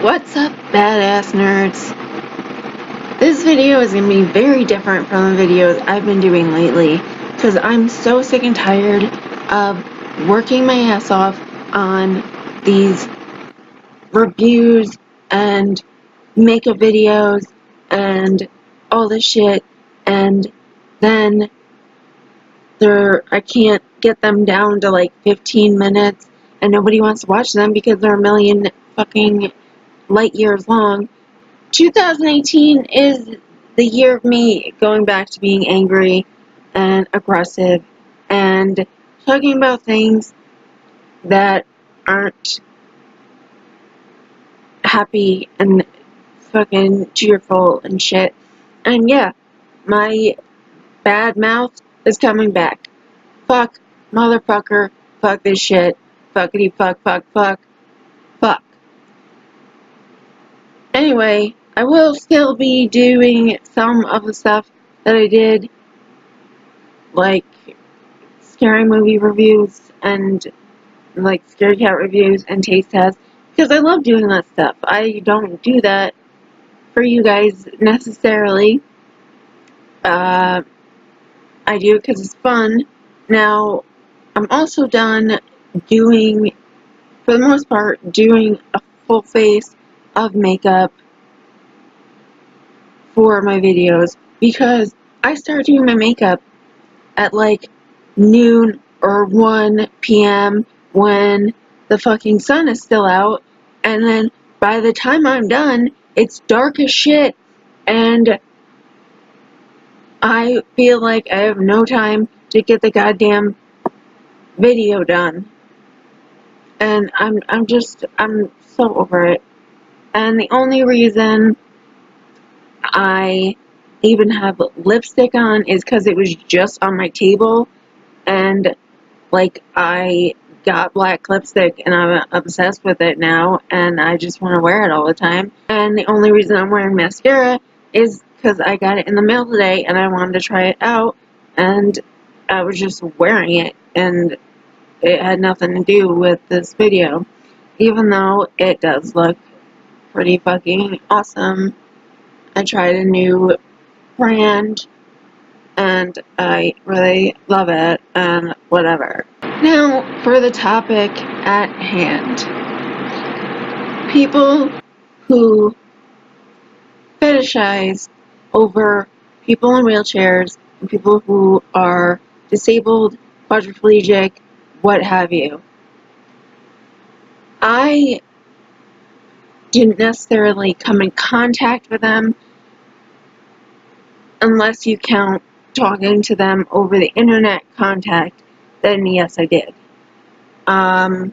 What's up, badass nerds? This video is going to be very different from the videos I've been doing lately because I'm so sick and tired of working my ass off on these reviews and makeup videos and all this shit, and then I can't get them down to like 15 minutes and nobody wants to watch them because they're a million fucking light years long. 2018 is the year of me going back to being angry and aggressive and talking about things that aren't happy and fucking cheerful and shit. And yeah, my bad mouth is coming back. Fuck, motherfucker, fuck this shit, fuckity fuck, fuck, fuck, fuck. Anyway, I will still be doing some of the stuff that I did, like scary movie reviews and like scary cat reviews and taste tests, because I love doing that stuff. I don't do that for you guys necessarily. I do it because it's fun. Now, I'm also done doing, for the most part, doing a full face of makeup for my videos, because I start doing my makeup at like noon or 1 p.m. when the fucking sun is still out, and then by the time I'm done, it's dark as shit, and I feel like I have no time to get the goddamn video done. And I'm so over it. And the only reason I even have lipstick on is because it was just on my table, and like I got black lipstick and I'm obsessed with it now, and I just want to wear it all the time. And the only reason I'm wearing mascara is because I got it in the mail today and I wanted to try it out, and I was just wearing it, and it had nothing to do with this video, even though it does look pretty fucking awesome. I tried a new brand and I really love it, and whatever. Now, for the topic at hand. People who fetishize over people in wheelchairs and people who are disabled, quadriplegic, what have you. I didn't necessarily come in contact with them unless you count talking to them over the internet contact. Then yes, I did. Now,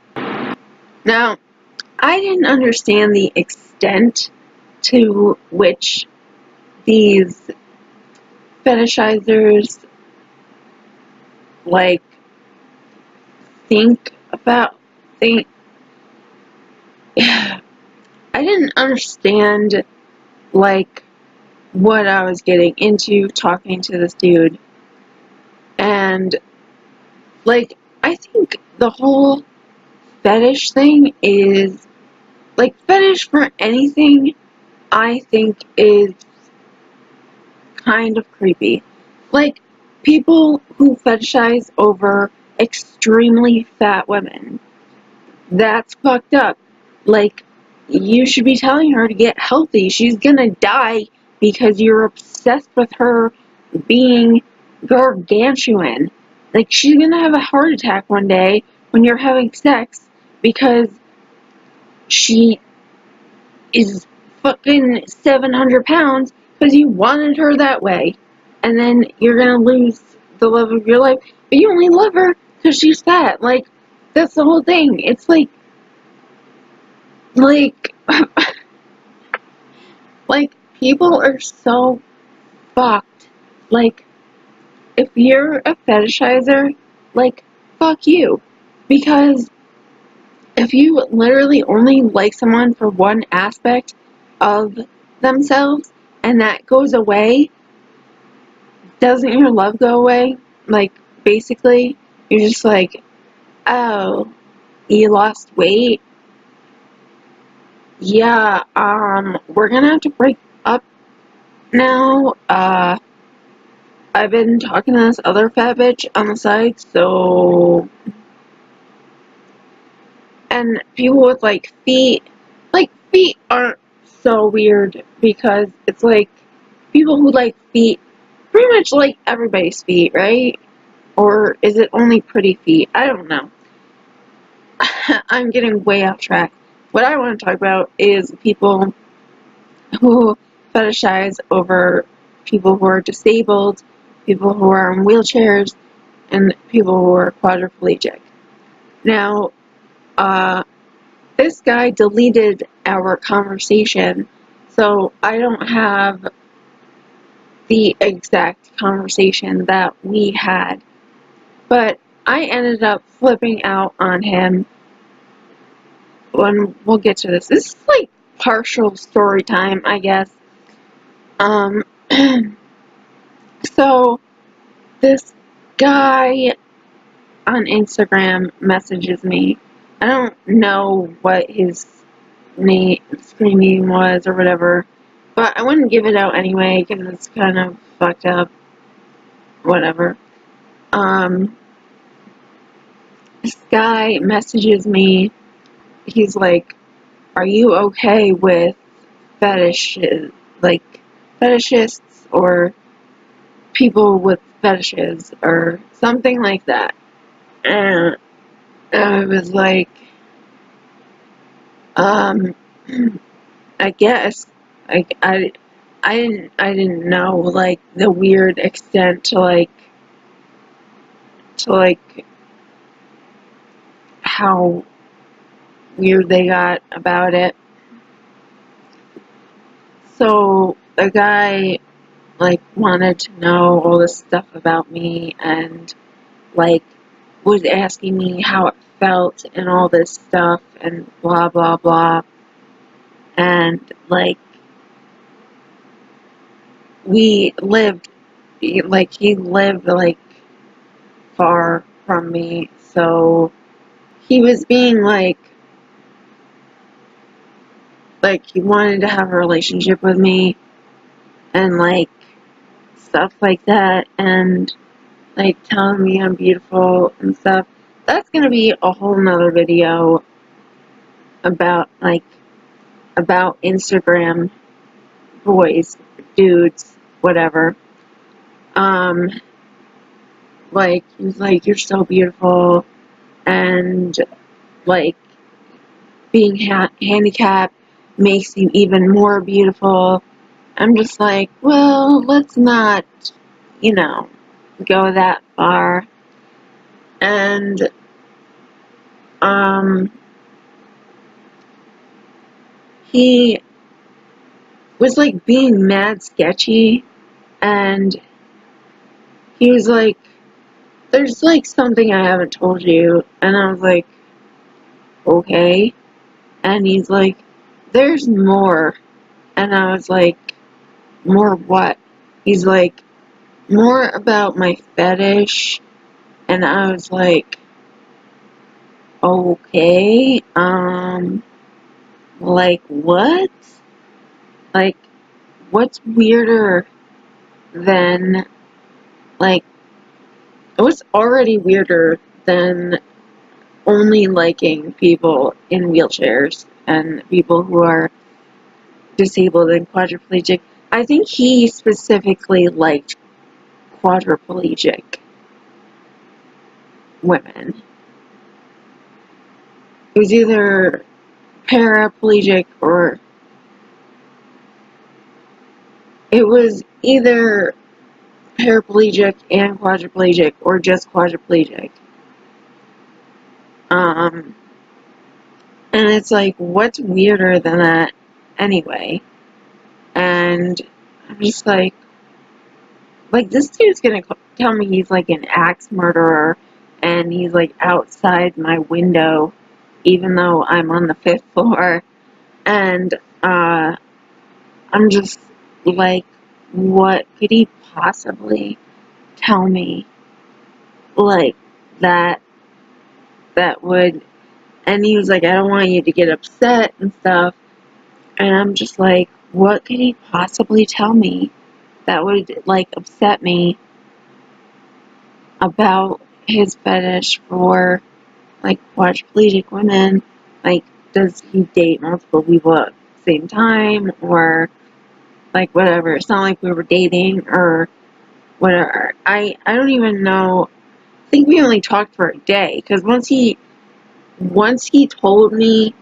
I didn't understand the extent to which these fetishizers like think. I didn't understand like what I was getting into talking to this dude, and like I think the whole fetish thing is like, fetish for anything I think is kind of creepy. Like, people who fetishize over extremely fat women, that's fucked up. Like, you should be telling her to get healthy. She's gonna die because you're obsessed with her being gargantuan. Like, she's gonna have a heart attack one day when you're having sex because she is fucking 700 pounds because you wanted her that way. And then you're gonna lose the love of your life. But you only love her because she's fat. Like, that's the whole thing. It's like, like, people are so fucked. Like, if you're a fetishizer, like, fuck you. Because if you literally only like someone for one aspect of themselves and that goes away, doesn't your love go away? Like, basically, you're just like, oh, you lost weight? yeah, we're gonna have to break up now. I've been talking to this other fat bitch on the side, so, and people with like feet aren't so weird because it's like people who like feet pretty much like everybody's feet, right? Or is it only pretty feet? I don't know. I'm getting way off track. What I want to talk about is people who fetishize over people who are disabled, people who are in wheelchairs, and people who are quadriplegic. Now, this guy deleted our conversation, so I don't have the exact conversation that we had. But I ended up flipping out on him when we'll get to this. This is like partial story time, I guess. Um, so this guy on Instagram messages me. I don't know what his name, screen name was or whatever, but I wouldn't give it out anyway because it's kind of fucked up. Whatever. This guy messages me. He's like, "Are you okay with fetishes, like fetishists or people with fetishes or something like that?" And I was like, um, I guess I didn't know like the weird extent to like how weird they got about it. So the guy like wanted to know all this stuff about me and like was asking me how it felt and all this stuff and blah blah blah. And like we lived like he lived like far from me, so he was being like he wanted to have a relationship with me and like stuff like that, and like telling me I'm beautiful and stuff. That's gonna be a whole nother video about about Instagram boys, dudes, whatever. Um, like he was like, "You're so beautiful," and like being handicapped makes you even more beautiful. I'm just like, well, let's not, you know, go that far. And um, he was like being mad sketchy, and he was like, "There's like something I haven't told you," and I was like, "Okay," and he's like, "There's more," and I was like, "More what?" He's like, "More about my fetish," and I was like, "Okay, like what? Like, what's weirder than, like, what's already weirder than only liking people in wheelchairs and people who are disabled and quadriplegic?" I think he specifically liked quadriplegic women. It was either paraplegic or it was either paraplegic and quadriplegic or just quadriplegic. Um, and it's like, what's weirder than that anyway? And I'm just like this dude's gonna tell me he's like an axe murderer and he's like outside my window even though I'm on the 5th floor. And I'm just like, what could he possibly tell me like that that would? And he was like, I don't want you to get upset and stuff. And I'm just like, what could he possibly tell me that would, like, upset me about his fetish for, like, quadriplegic women? Like, does he date multiple people at the same time? Or, like, whatever. It's not like we were dating or whatever. I don't even know. I think we only talked for a day. Because once he told me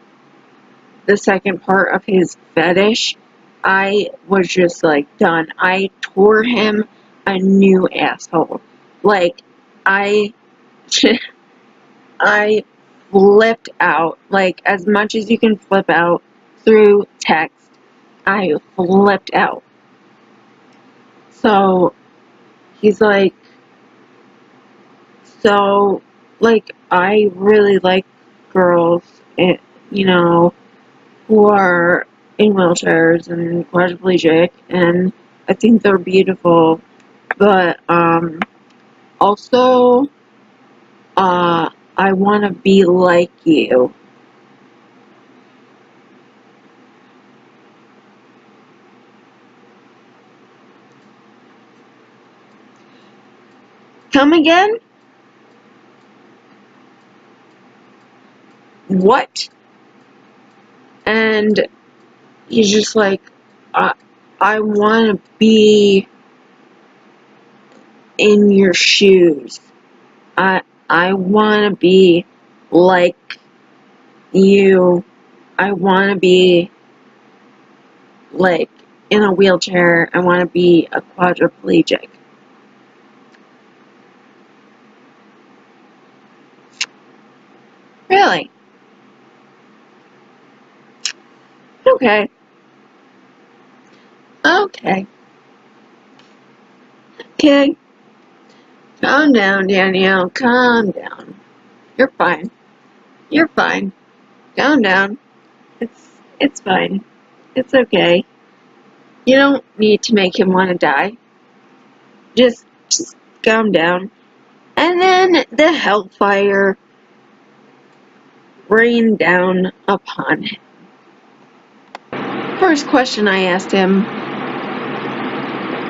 the second part of his fetish, I was just like done. I tore him a new asshole. Like, I I flipped out. Like, as much as you can flip out through text, I flipped out. So he's like, so, like, I really like girls, you know, who are in wheelchairs and quadriplegic, and I think they're beautiful, but also I want to be like you. Come again? What? And he's just like, I want to be in your shoes. I want to be like you. I want to be, like, in a wheelchair. I want to be a quadriplegic. Really? Okay. Okay. Okay. Calm down, Danielle. Calm down. You're fine. You're fine. Calm down. It's fine. It's okay. You don't need to make him want to die. Just calm down. And then the hellfire rained down upon him. First question I asked him,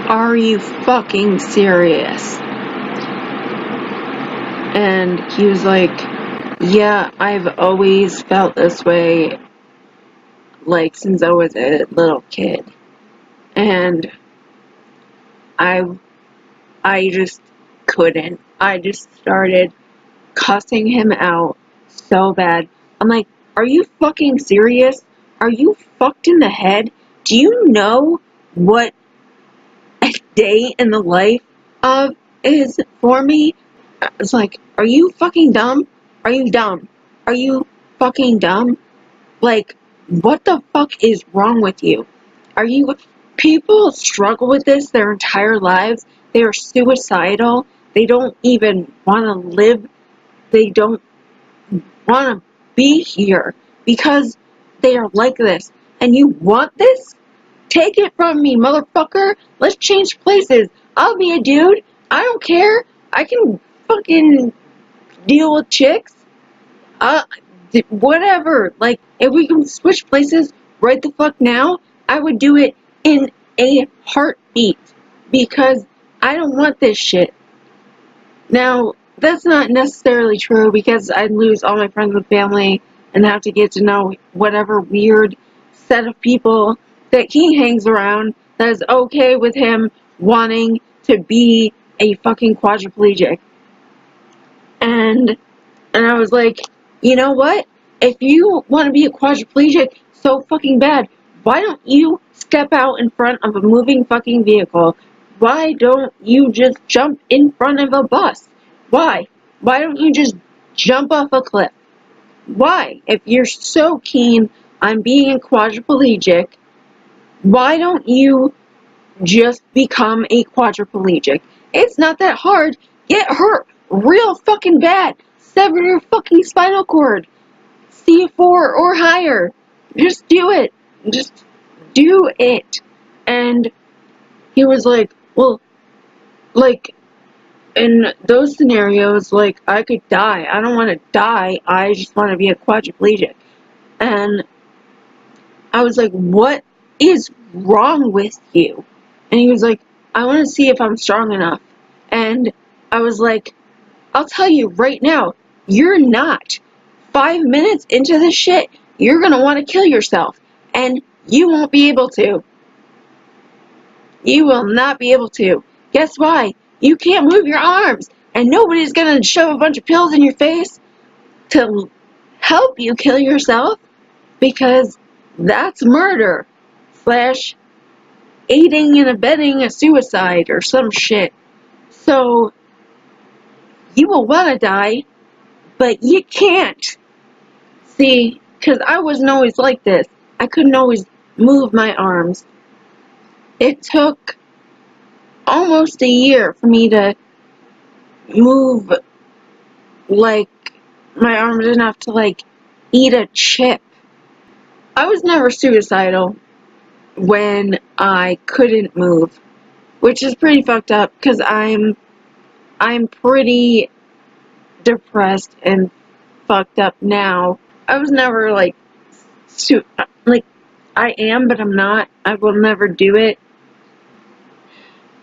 are you fucking serious? And he was like, yeah, I've always felt this way, like, since I was a little kid. And I just couldn't. I just started cussing him out so bad. I'm like, are you fucking serious? Are you fucked in the head? Do you know what a day in the life of is for me? It's like, are you fucking dumb? Are you dumb? Are you fucking dumb? Like, what the fuck is wrong with you? Are you... People struggle with this their entire lives. They are suicidal. They don't even want to live. They don't want to be here because they are like this. And you want this? Take it from me, motherfucker. Let's change places. I'll be a dude. I don't care. I can fucking deal with chicks. Whatever. Like, if we can switch places right the fuck now, I would do it in a heartbeat because I don't want this shit. Now, that's not necessarily true because I'd lose all my friends and family and have to get to know whatever weird set of people that he hangs around that is okay with him wanting to be a fucking quadriplegic. And I was like, you know what? If you want to be a quadriplegic so fucking bad, why don't you step out in front of a moving fucking vehicle? Why don't you just jump in front of a bus? Why? Why don't you just jump off a cliff? Why? If you're so keen on being a quadriplegic, why don't you just become a quadriplegic? It's not that hard. Get hurt real fucking bad. Sever your fucking spinal cord. C4 or higher. Just do it. Just do it. And he was like, well, like, in those scenarios, like, I could die. I don't want to die. I just want to be a quadriplegic. And I was like, what is wrong with you? And he was like, I want to see if I'm strong enough. And I was like, I'll tell you right now, you're not. 5 minutes into this shit, you're going to want to kill yourself. And you won't be able to. You will not be able to. Guess why? You can't move your arms. And nobody's going to shove a bunch of pills in your face to help you kill yourself. Because that's murder. / aiding and abetting a suicide or some shit. So, you will want to die, but you can't. See, because I wasn't always like this. I couldn't always move my arms. It took almost a year for me to move, like, my arms enough to, like, eat a chip. I was never suicidal when I couldn't move, which is pretty fucked up, because I'm pretty depressed and fucked up now. I was never, like, I am, but I'm not. I will never do it.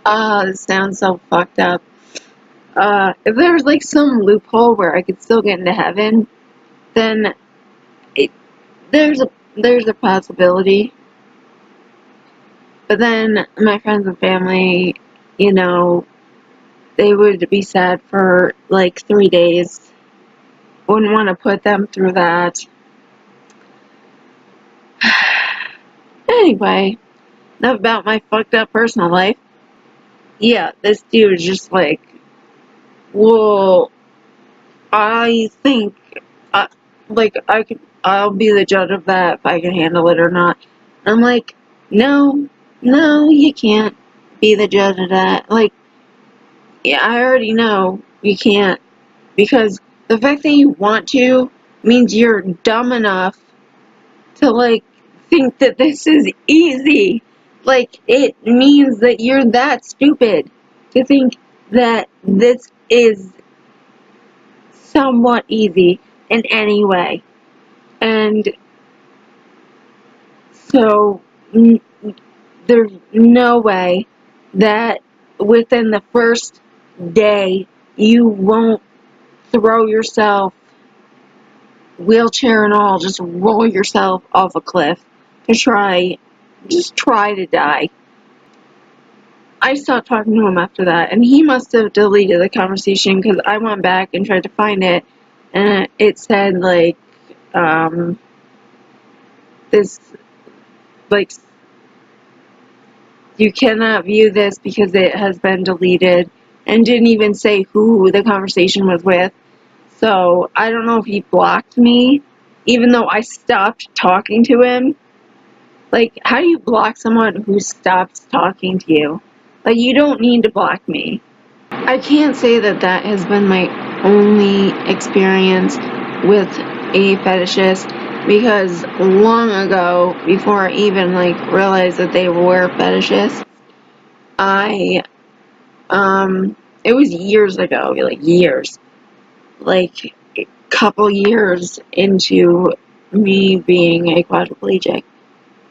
This sounds so fucked up. If there was, like, some loophole where I could still get into heaven, then there's a possibility. But then my friends and family, you know, they would be sad for, like, 3 days. Wouldn't want to put them through that. Anyway, enough about my fucked up personal life. Yeah, this dude is just like, well, I think, I'll be the judge of that if I can handle it or not. I'm like, no, you can't be the judge of that. Like, yeah, I already know you can't, because the fact that you want to means you're dumb enough to, like, think that this is easy. Like, it means that you're that stupid to think that this is somewhat easy in any way. And so, there's no way that within the first day you won't throw yourself, wheelchair and all, just roll yourself off a cliff to try to die. I stopped talking to him after that, and he must have deleted the conversation, because I went back and tried to find it, and it said, like, this, like, you cannot view this because it has been deleted, and didn't even say who the conversation was with. So, I don't know if he blocked me, even though I stopped talking to him. Like, how do you block someone who stops talking to you? Like, you don't need to block me. I can't say that that has been my only experience with a fetishist, because long ago, before I even, like, realized that they were fetishists, it was years ago, like, years, like, a couple years into me being a quadriplegic,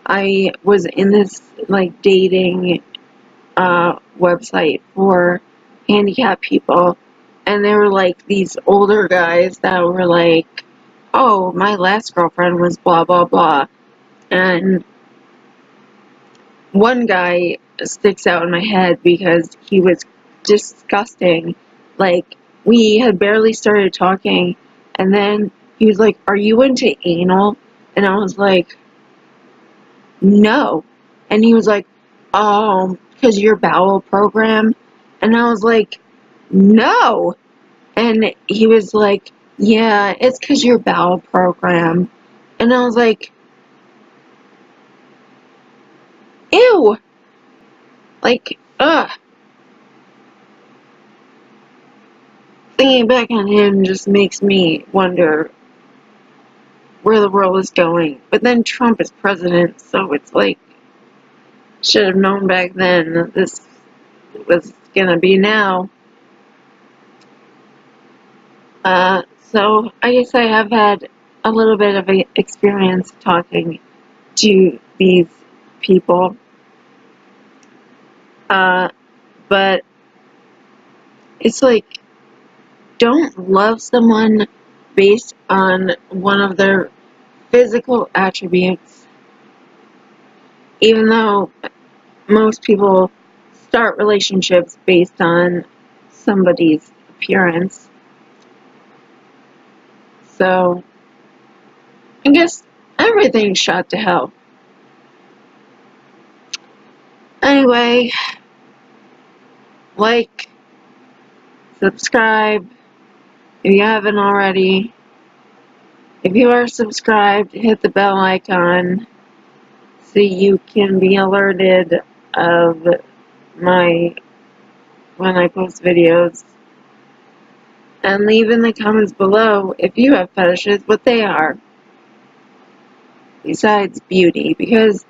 I was in this, like, dating website for handicapped people, and they were like these older guys that were like, oh, my last girlfriend was blah blah blah, and one guy sticks out in my head because he was disgusting. Like, we had barely started talking, and then he was like, are you into anal? And I was like, no. And he was like, oh, because your bowel program? And I was like, no. And he was like, yeah, it's because your bowel program. And I was like, ew. Like, ugh. Thinking back on him just makes me wonder where the world is going. But then Trump is president, so it's like, should have known back then that this was gonna be now. So I guess I have had a little bit of an experience talking to these people. But it's like, don't love someone based on one of their physical attributes, even though most people start relationships based on somebody's appearance. So, I guess everything's shot to hell. Anyway, like, subscribe if you haven't already. If you are subscribed, hit the bell icon so you can be alerted of when I post videos. And leave in the comments below if you have fetishes, what they are. Besides beauty, because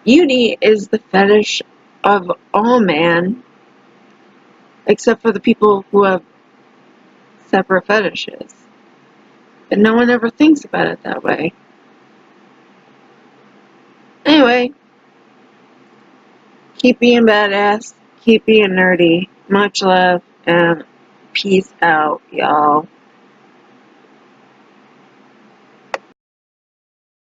beauty is the fetish of all man, except for the people who have separate fetishes. But no one ever thinks about it that way. Anyway, keep being badass, keep being nerdy. Much love, and peace out, y'all.